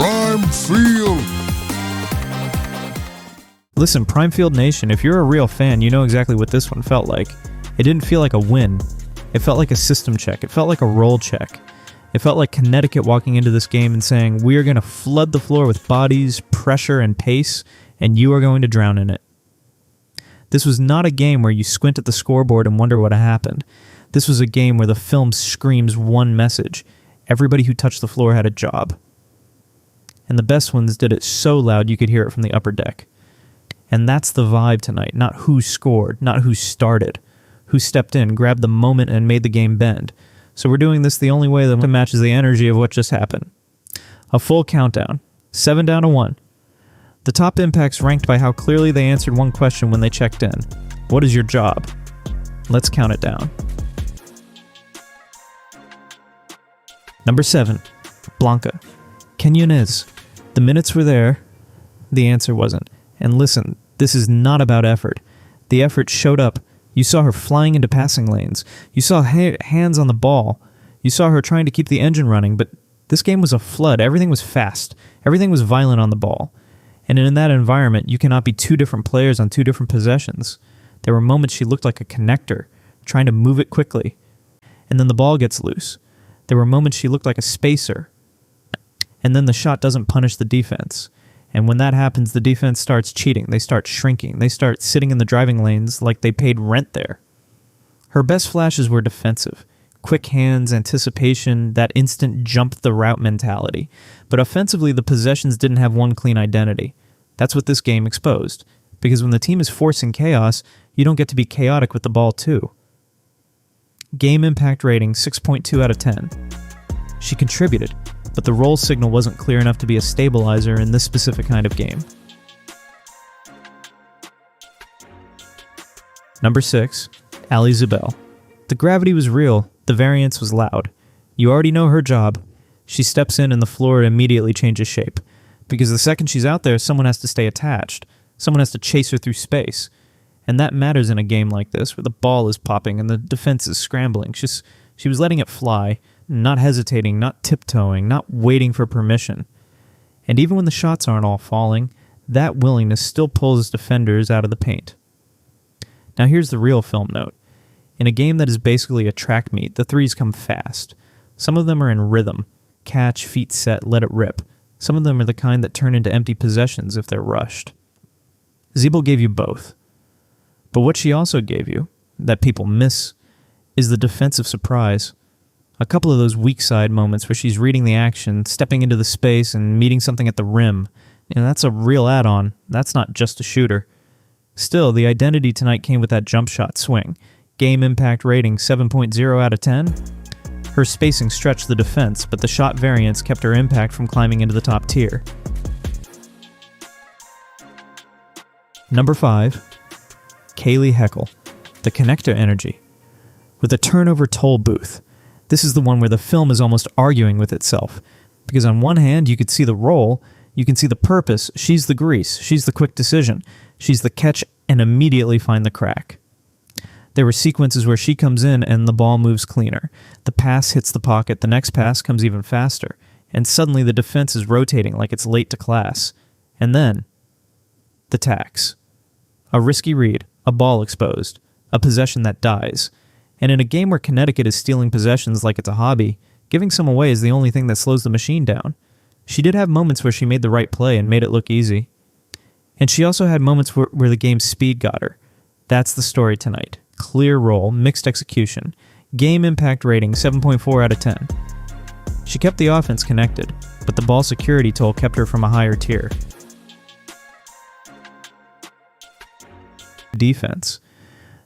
Prime Field. Listen, Prime Field Nation, if you're a real fan, you know exactly what this one felt like. It didn't feel like a win. It felt like a system check. It felt like a roll check. It felt like Connecticut walking into this game and saying, we are going to flood the floor with bodies, pressure, and pace, and you are going to drown in it. This was not a game where you squint at the scoreboard and wonder what happened. This was a game where the film screams one message. Everybody who touched the floor had a job. And the best ones did it so loud you could hear it from the upper deck. And that's the vibe tonight, not who scored, not who started, who stepped in, grabbed the moment, and made the game bend. So we're doing this the only way that matches the energy of what just happened. A full countdown, 7 down to 1. The top impacts ranked by how clearly they answered one question when they checked in. What is your job? Let's count it down. Number 7, Blanca Kenyonz. The minutes were there, the answer wasn't. And listen, this is not about effort. The effort showed up. You saw her flying into passing lanes. You saw hands on the ball. You saw her trying to keep the engine running, but this game was a flood. Everything was fast. Everything was violent on the ball. And in that environment, you cannot be two different players on two different possessions. There were moments she looked like a connector, trying to move it quickly. And then the ball gets loose. There were moments she looked like a spacer. And then the shot doesn't punish the defense. And when that happens, the defense starts cheating. They start shrinking. They start sitting in the driving lanes like they paid rent there. Her best flashes were defensive. Quick hands, anticipation, that instant jump the route mentality. But offensively, the possessions didn't have one clean identity. That's what this game exposed. Because when the team is forcing chaos, you don't get to be chaotic with the ball too. Game impact rating, 6.2 out of 10. She contributed, but the roll signal wasn't clear enough to be a stabilizer in this specific kind of game. Number 6, Ali Zubel. The gravity was real, the variance was loud. You already know her job. She steps in and the floor immediately changes shape. Because the second she's out there, someone has to stay attached. Someone has to chase her through space. And that matters in a game like this, where the ball is popping and the defense is scrambling. She was letting it fly, not hesitating, not tiptoeing, not waiting for permission. And even when the shots aren't all falling, that willingness still pulls defenders out of the paint. Now here's the real film note. In a game that is basically a track meet, the threes come fast. Some of them are in rhythm. Catch, feet set, let it rip. Some of them are the kind that turn into empty possessions if they're rushed. Zubel gave you both. But what she also gave you, that people miss, is the defensive surprise. A couple of those weak side moments where she's reading the action, stepping into the space, and meeting something at the rim. That's a real add-on. That's not just a shooter. Still, the identity tonight came with that jump shot swing. Game impact rating 7.0 out of 10. Her spacing stretched the defense, but the shot variance kept her impact from climbing into the top tier. Number 5, Kaye Heckle, the connector energy. With a turnover toll booth. This is the one where the film is almost arguing with itself. Because on one hand, you could see the roll, you can see the purpose, she's the grease, she's the quick decision, she's the catch and immediately find the crack. There were sequences where she comes in and the ball moves cleaner. The pass hits the pocket, the next pass comes even faster, and suddenly the defense is rotating like it's late to class. And then, the tax. A risky read, a ball exposed, a possession that dies. And in a game where Connecticut is stealing possessions like it's a hobby, giving some away is the only thing that slows the machine down. She did have moments where she made the right play and made it look easy. And she also had moments where the game's speed got her. That's the story tonight. Clear roll, mixed execution. Game impact rating 7.4 out of 10. She kept the offense connected, but the ball security toll kept her from a higher tier. Defense.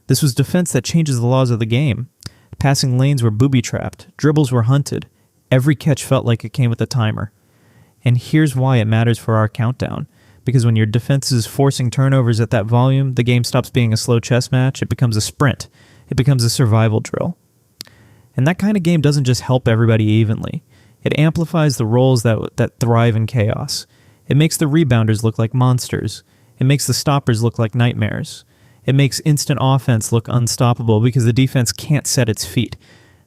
This was defense that changes the laws of the game. Passing lanes were booby-trapped. Dribbles were hunted. Every catch felt like it came with a timer. And here's why it matters for our countdown. Because when your defense is forcing turnovers at that volume, the game stops being a slow chess match. It becomes a sprint. It becomes a survival drill. And that kind of game doesn't just help everybody evenly. It amplifies the roles that thrive in chaos. It makes the rebounders look like monsters. It makes the stoppers look like nightmares. It makes instant offense look unstoppable because the defense can't set its feet.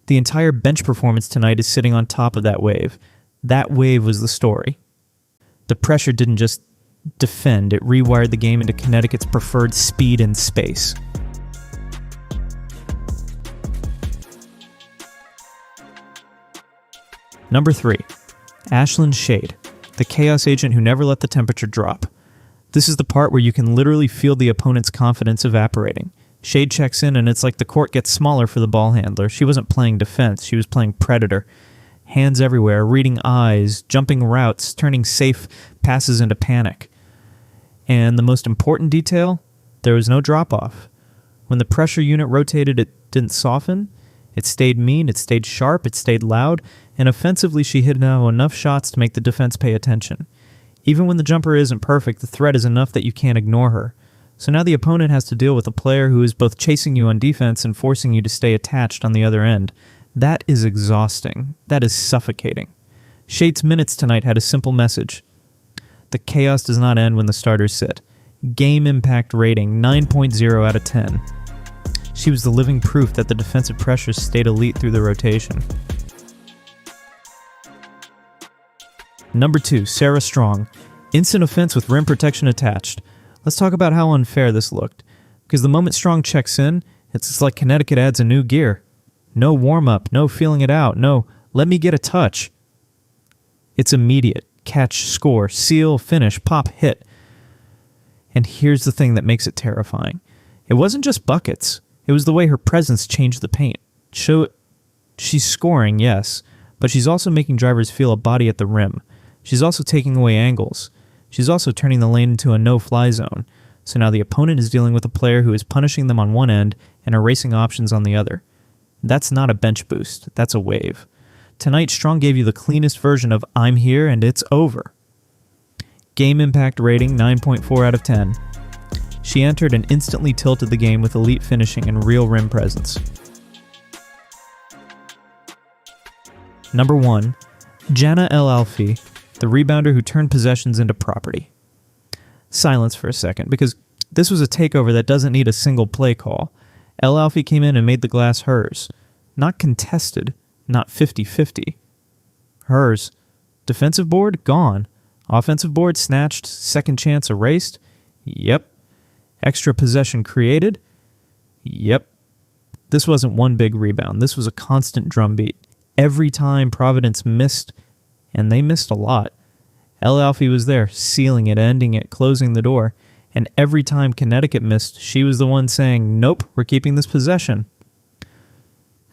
The entire bench performance tonight is sitting on top of that wave. That wave was the story. The pressure didn't just defend, it rewired the game into Connecticut's preferred speed and space. Number 3. Ashlyn Shade, the chaos agent who never let the temperature drop. This is the part where you can literally feel the opponent's confidence evaporating. Shade checks in and it's like the court gets smaller for the ball handler. She wasn't playing defense, she was playing predator. Hands everywhere, reading eyes, jumping routes, turning safe passes into panic. And the most important detail, there was no drop-off. When the pressure unit rotated, it didn't soften. It stayed mean, it stayed sharp, it stayed loud, and offensively she hit now enough shots to make the defense pay attention. Even when the jumper isn't perfect, the threat is enough that you can't ignore her. So now the opponent has to deal with a player who is both chasing you on defense and forcing you to stay attached on the other end. That is exhausting. That is suffocating. Shade's minutes tonight had a simple message. The chaos does not end when the starters sit. Game impact rating, 9.0 out of 10. She was the living proof that the defensive pressure stayed elite through the rotation. Number 2, Sarah Strong. Instant offense with rim protection attached. Let's talk about how unfair this looked. Because the moment Strong checks in, it's like Connecticut adds a new gear. No warm-up, no feeling it out, no, let me get a touch. It's immediate. Catch, score, seal, finish, pop, hit. And here's the thing that makes it terrifying. It wasn't just buckets. It was the way her presence changed the paint. She's scoring, yes, but she's also making drivers feel a body at the rim. She's also taking away angles. She's also turning the lane into a no-fly zone. So now the opponent is dealing with a player who is punishing them on one end and erasing options on the other. That's not a bench boost. That's a wave. Tonight, Strong gave you the cleanest version of I'm here and it's over. Game impact rating, 9.4 out of 10. She entered and instantly tilted the game with elite finishing and real rim presence. Number 1, Jana El Alfy, the rebounder who turned possessions into property. Silence for a second, because this was a takeover that doesn't need a single play call. El Alfy came in and made the glass hers. Not contested, not 50-50. Hers. Defensive board, gone. Offensive board, snatched. Second chance, erased. Yep. Extra possession created. Yep. This wasn't one big rebound. This was a constant drumbeat. Every time Providence missed, and they missed a lot, El Alfy was there, sealing it, ending it, closing the door. And every time Connecticut missed, she was the one saying, nope, we're keeping this possession.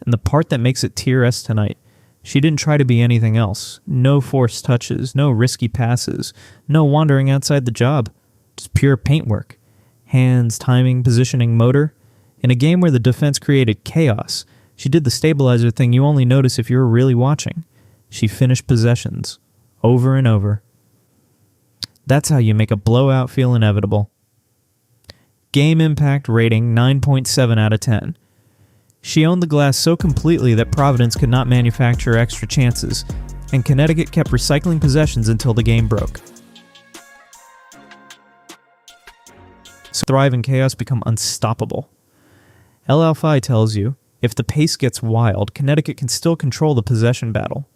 And the part that makes it tier S tonight, she didn't try to be anything else. No forced touches, no risky passes, no wandering outside the job. Just pure paint work. Hands, timing, positioning, motor. In a game where the defense created chaos, she did the stabilizer thing you only notice if you're really watching. She finished possessions. Over and over. That's how you make a blowout feel inevitable. Game impact rating, 9.7 out of 10. She owned the glass so completely that Providence could not manufacture extra chances, and Connecticut kept recycling possessions until the game broke. So thrive in chaos, become unstoppable. El Alfy tells you, if the pace gets wild, Connecticut can still control the possession battle.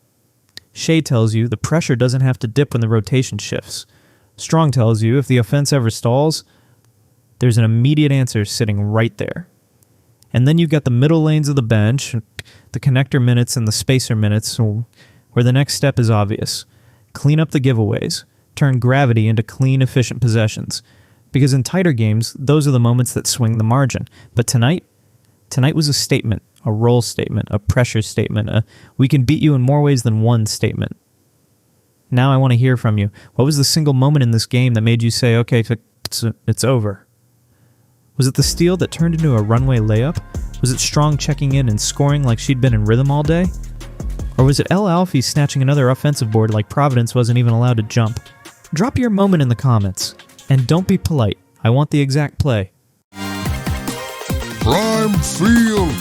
Shade tells you, the pressure doesn't have to dip when the rotation shifts. Strong tells you, if the offense ever stalls, there's an immediate answer sitting right there. And then you've got the middle lanes of the bench, the connector minutes and the spacer minutes, where the next step is obvious. Clean up the giveaways. Turn gravity into clean, efficient possessions. Because in tighter games, those are the moments that swing the margin. But tonight was a statement, a role statement, a pressure statement, we can beat you in more ways than one statement. Now I want to hear from you. What was the single moment in this game that made you say, okay, it's over? Was it the steal that turned into a runway layup? Was it Strong checking in and scoring like she'd been in rhythm all day? Or was it El Alfy snatching another offensive board like Providence wasn't even allowed to jump? Drop your moment in the comments. And don't be polite. I want the exact play. Prime Field